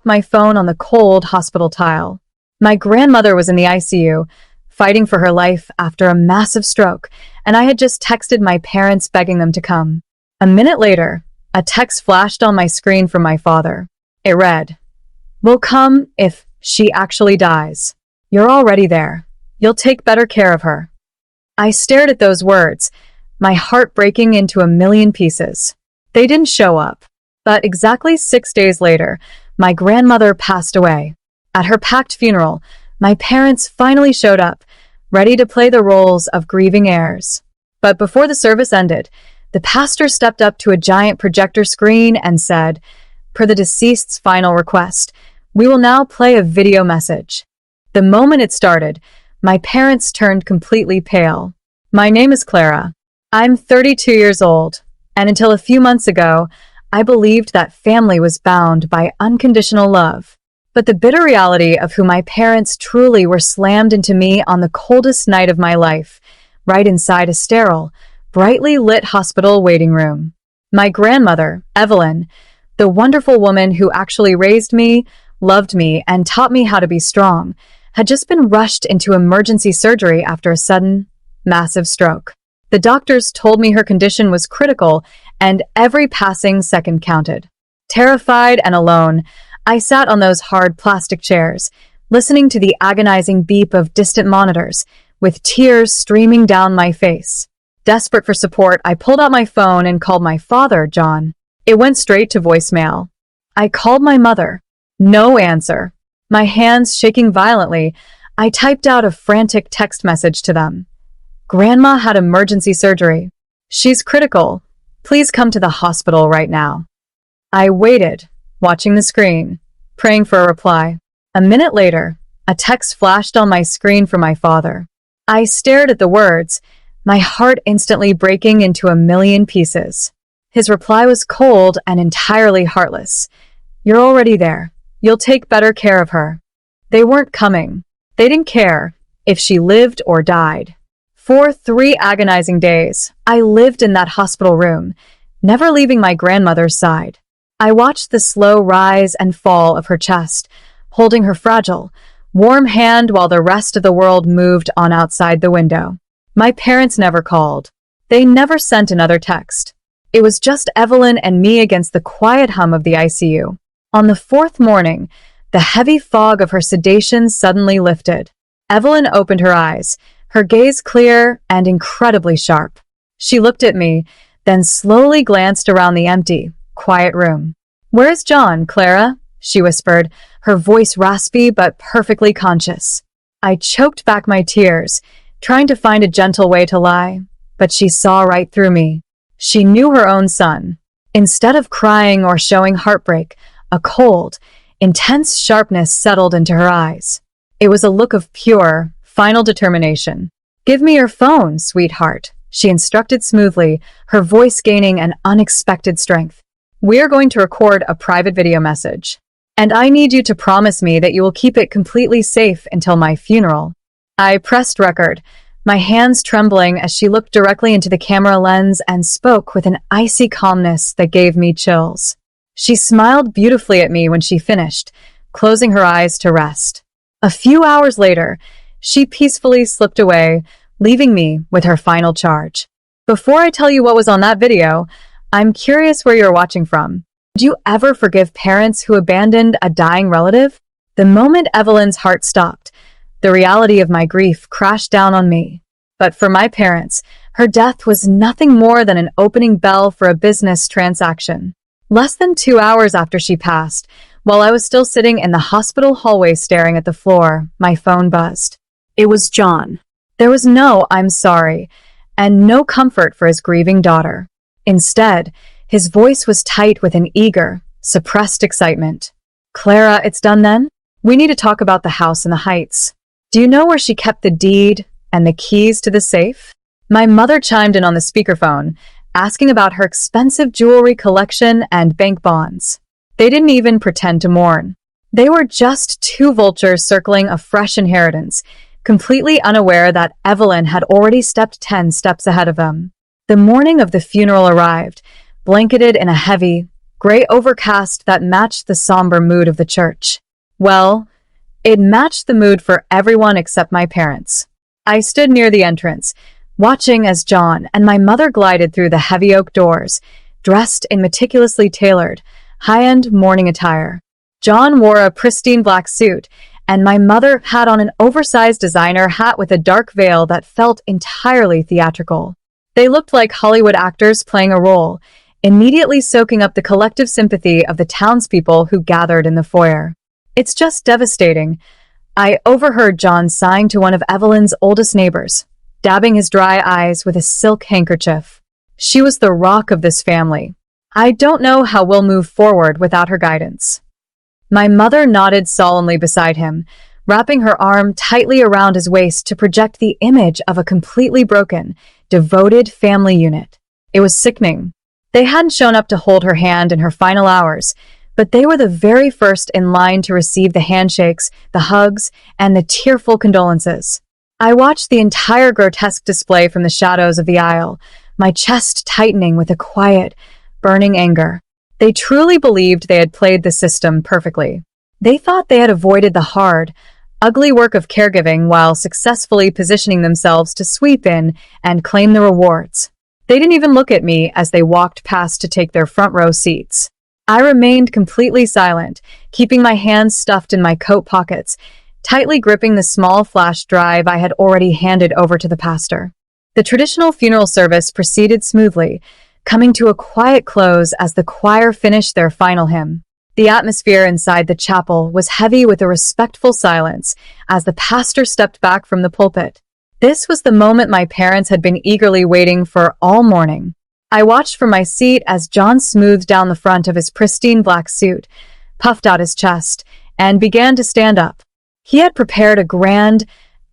tapped my phone on the cold hospital tile. My grandmother was in the ICU, fighting for her life after a massive stroke, and I had just texted my parents begging them to come. A minute later, a text flashed on my screen from my father. It read, "We'll come if she actually dies. You're already there. You'll take better care of her." I stared at those words, my heart breaking into a million pieces. They didn't show up, but exactly 6 days later, my grandmother passed away. At her packed funeral, my parents finally showed up, ready to play the roles of grieving heirs. But before the service ended, the pastor stepped up to a giant projector screen and said, "Per the deceased's final request, we will now play a video message." The moment it started, my parents turned completely pale. "My name is Clara. I'm 32 years old, and until a few months ago, I believed that family was bound by unconditional love. But the bitter reality of who my parents truly were slammed into me on the coldest night of my life, right inside a sterile, brightly lit hospital waiting room. My grandmother, Evelyn, the wonderful woman who actually raised me, loved me, and taught me how to be strong, had just been rushed into emergency surgery after a sudden, massive stroke. The doctors told me her condition was critical, and every passing second counted. Terrified and alone, I sat on those hard plastic chairs, listening to the agonizing beep of distant monitors, with tears streaming down my face. Desperate for support, I pulled out my phone and called my father, John. It went straight to voicemail. I called my mother. No answer. My hands shaking violently, I typed out a frantic text message to them. "Grandma had emergency surgery. She's critical. Please come to the hospital right now." I waited, watching the screen, praying for a reply. A minute later, a text flashed on my screen from my father. I stared at the words, my heart instantly breaking into a million pieces. His reply was cold and entirely heartless. "You're already there. You'll take better care of her." They weren't coming. They didn't care if she lived or died. For 3 agonizing days, I lived in that hospital room, never leaving my grandmother's side. I watched the slow rise and fall of her chest, holding her fragile, warm hand while the rest of the world moved on outside the window. My parents never called. They never sent another text. It was just Evelyn and me against the quiet hum of the ICU. On the 4th morning, the heavy fog of her sedation suddenly lifted. Evelyn opened her eyes, her gaze clear and incredibly sharp. She looked at me, then slowly glanced around the empty, quiet room. "Where's John, Clara?" she whispered, her voice raspy but perfectly conscious. I choked back my tears, trying to find a gentle way to lie, but she saw right through me. She knew her own son. Instead of crying or showing heartbreak, a cold, intense sharpness settled into her eyes. It was a look of pure, final determination. "Give me your phone, sweetheart," she instructed smoothly, her voice gaining an unexpected strength. "We're going to record a private video message, and I need you to promise me that you will keep it completely safe until my funeral." I pressed record, my hands trembling as she looked directly into the camera lens and spoke with an icy calmness that gave me chills. She smiled beautifully at me when she finished, closing her eyes to rest. A few hours later, she peacefully slipped away, leaving me with her final charge. Before I tell you what was on that video, I'm curious where you're watching from. Did you ever forgive parents who abandoned a dying relative? The moment Evelyn's heart stopped, the reality of my grief crashed down on me. But for my parents, her death was nothing more than an opening bell for a business transaction. Less than 2 hours after she passed, while I was still sitting in the hospital hallway staring at the floor, my phone buzzed. It was John. There was no "I'm sorry," and no comfort for his grieving daughter. Instead, his voice was tight with an eager, suppressed excitement. "Clara, it's done then? We need to talk about the house in the Heights. Do you know where she kept the deed and the keys to the safe?" My mother chimed in on the speakerphone, asking about her expensive jewelry collection and bank bonds. They didn't even pretend to mourn. They were just 2 vultures circling a fresh inheritance, completely unaware that Evelyn had already stepped 10 steps ahead of them. The morning of the funeral arrived, blanketed in a heavy, gray overcast that matched the somber mood of the church. Well, it matched the mood for everyone except my parents. I stood near the entrance, watching as John and my mother glided through the heavy oak doors, dressed in meticulously tailored, high-end morning attire. John wore a pristine black suit, and my mother had on an oversized designer hat with a dark veil that felt entirely theatrical. They looked like Hollywood actors playing a role, immediately soaking up the collective sympathy of the townspeople who gathered in the foyer. "It's just devastating." I overheard John sighing to one of Evelyn's oldest neighbors, dabbing his dry eyes with a silk handkerchief. She was the rock of this family. "I don't know how we'll move forward without her guidance." My mother nodded solemnly beside him, wrapping her arm tightly around his waist to project the image of a completely broken, devoted family unit. It was sickening. They hadn't shown up to hold her hand in her final hours, but they were the very first in line to receive the handshakes, the hugs, and the tearful condolences. I watched the entire grotesque display from the shadows of the aisle, my chest tightening with a quiet, burning anger. They truly believed they had played the system perfectly. They thought they had avoided the hard, ugly work of caregiving while successfully positioning themselves to sweep in and claim the rewards. They didn't even look at me as they walked past to take their front row seats. I remained completely silent, keeping my hands stuffed in my coat pockets, tightly gripping the small flash drive I had already handed over to the pastor. The traditional funeral service proceeded smoothly, coming to a quiet close as the choir finished their final hymn. The atmosphere inside the chapel was heavy with a respectful silence as the pastor stepped back from the pulpit. This was the moment my parents had been eagerly waiting for all morning. I watched from my seat as John smoothed down the front of his pristine black suit, puffed out his chest, and began to stand up. He had prepared a grand,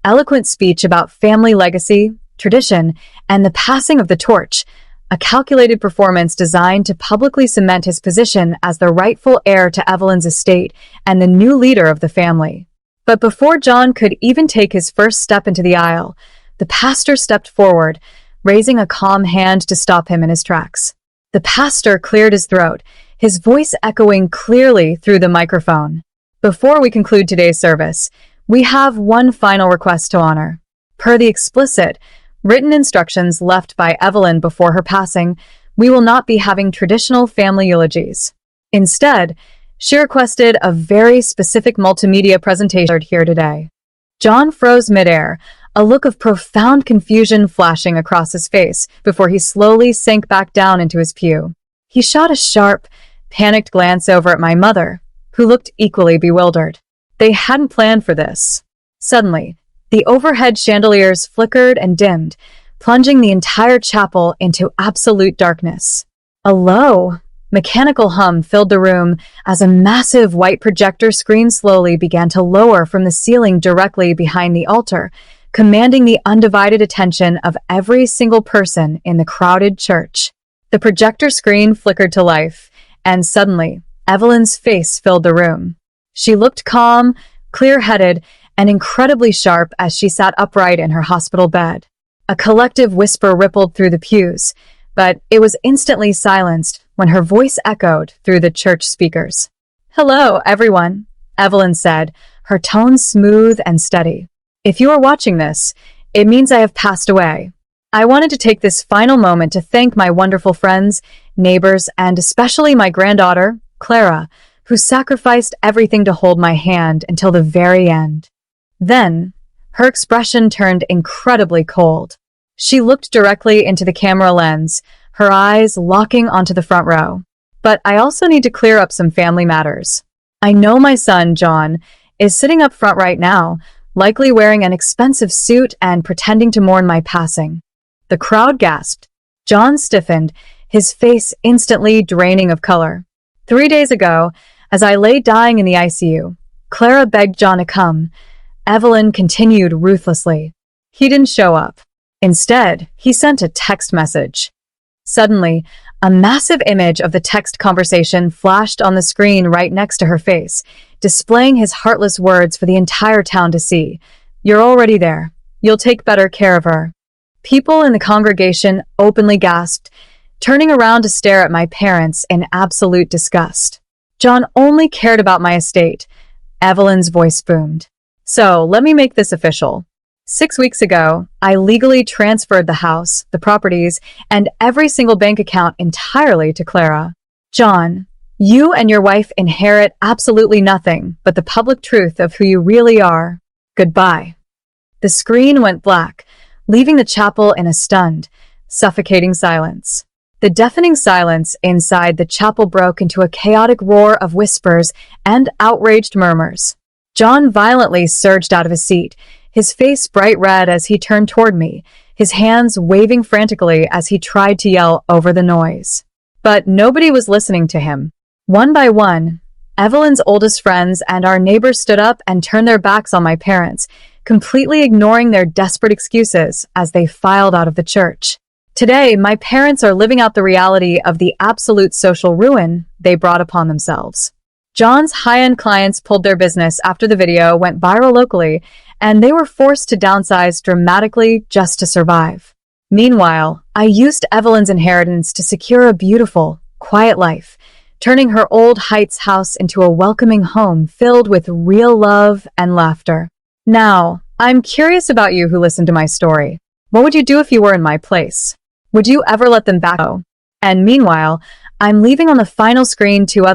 eloquent speech about family legacy, tradition, and the passing of the torch, a calculated performance designed to publicly cement his position as the rightful heir to Evelyn's estate and the new leader of the family. But before John could even take his first step into the aisle, the pastor stepped forward, raising a calm hand to stop him in his tracks. The pastor cleared his throat, his voice echoing clearly through the microphone. "Before we conclude today's service, we have one final request to honor. Per the explicit, written instructions left by Evelyn before her passing, we will not be having traditional family eulogies. Instead, she requested a very specific multimedia presentation here today." John froze midair, a look of profound confusion flashing across his face before he slowly sank back down into his pew. He shot a sharp, panicked glance over at my mother, who looked equally bewildered. They hadn't planned for this. Suddenly, the overhead chandeliers flickered and dimmed, plunging the entire chapel into absolute darkness. A low, mechanical hum filled the room as a massive white projector screen slowly began to lower from the ceiling directly behind the altar, commanding the undivided attention of every single person in the crowded church. The projector screen flickered to life, and suddenly, Evelyn's face filled the room. She looked calm, clear-headed, and incredibly sharp as she sat upright in her hospital bed. A collective whisper rippled through the pews, but it was instantly silenced when her voice echoed through the church speakers. "Hello, everyone," Evelyn said, her tone smooth and steady. "If you are watching this, it means I have passed away. I wanted to take this final moment to thank my wonderful friends, neighbors, and especially my granddaughter, Clara, who sacrificed everything to hold my hand until the very end." Then, her expression turned incredibly cold. She looked directly into the camera lens, her eyes locking onto the front row. "But I also need to clear up some family matters. I know my son, John, is sitting up front right now, likely wearing an expensive suit and pretending to mourn my passing." The crowd gasped. John stiffened, his face instantly draining of color. 3 days ago, as I lay dying in the ICU, Clara begged John to come. Evelyn continued ruthlessly. He didn't show up. Instead, he sent a text message. Suddenly, a massive image of the text conversation flashed on the screen right next to her face, displaying his heartless words for the entire town to see. "You're already there. You'll take better care of her." People in the congregation openly gasped, turning around to stare at my parents in absolute disgust. John only cared about my estate. Evelyn's voice boomed. So, let me make this official. 6 weeks ago, I legally transferred the house, the properties, and every single bank account entirely to Clara. John, you and your wife inherit absolutely nothing but the public truth of who you really are. Goodbye. The screen went black, leaving the chapel in a stunned, suffocating silence. The deafening silence inside the chapel broke into a chaotic roar of whispers and outraged murmurs. John violently surged out of his seat, his face bright red as he turned toward me, his hands waving frantically as he tried to yell over the noise. But nobody was listening to him. One by one, Evelyn's oldest friends and our neighbors stood up and turned their backs on my parents, completely ignoring their desperate excuses as they filed out of the church. Today, my parents are living out the reality of the absolute social ruin they brought upon themselves. John's high-end clients pulled their business after the video went viral locally, and they were forced to downsize dramatically just to survive. Meanwhile, I used Evelyn's inheritance to secure a beautiful, quiet life, turning her old Heights house into a welcoming home filled with real love and laughter. Now, I'm curious about you who listened to my story. What would you do if you were in my place? Would you ever let them back? And meanwhile, I'm leaving on the final screen 2 other